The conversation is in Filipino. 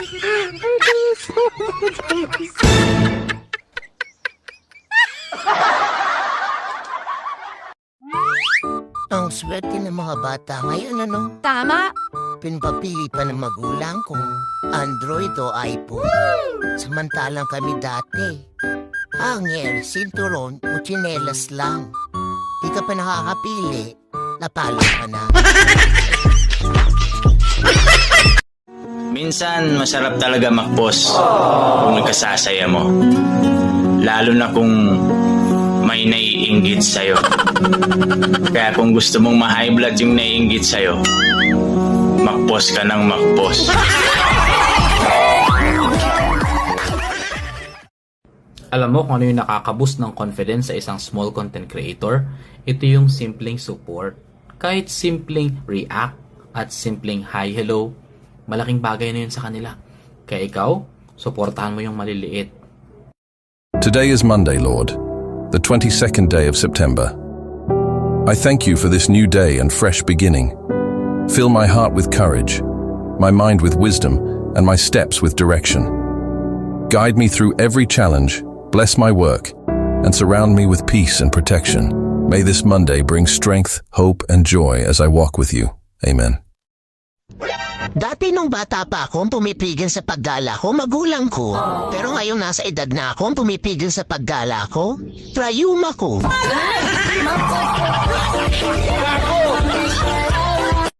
Ang swerte ng mga bata ngayon, ano? Tama. Pinapili pa ng magulang kung Android o iPhone. Samantalang kami dati, hanger, sinturon o tsinelas lang. Di ka pa nakakapili, napalo ka na. Minsan, masarap talaga makpos kung nagkasasaya mo. Lalo na kung may naiinggit sa'yo. Kaya kung gusto mong ma-high blood yung naiinggit sa'yo, makpos ka ng makpos. Alam mo kung ano yung nakaka-boost ng confidence sa isang small content creator? Ito yung simpleng support. Kahit simpleng react at simpleng hi, hello, malaking bagay na yun sa kanila. Kaya ikaw, suportahan mo yung maliliit. Today is Monday, Lord, the 22nd day of September. I thank you for this new day and fresh beginning. Fill my heart with courage, my mind with wisdom, and my steps with direction. Guide me through every challenge, bless my work, and surround me with peace and protection. May this Monday bring strength, hope, and joy as I walk with you. Amen. Dati nung bata pa ako, pumipigil sa paggala ko, magulang ko. Pero ngayon nasa edad na ako, pumipigil sa paggala ko, trayuma ko.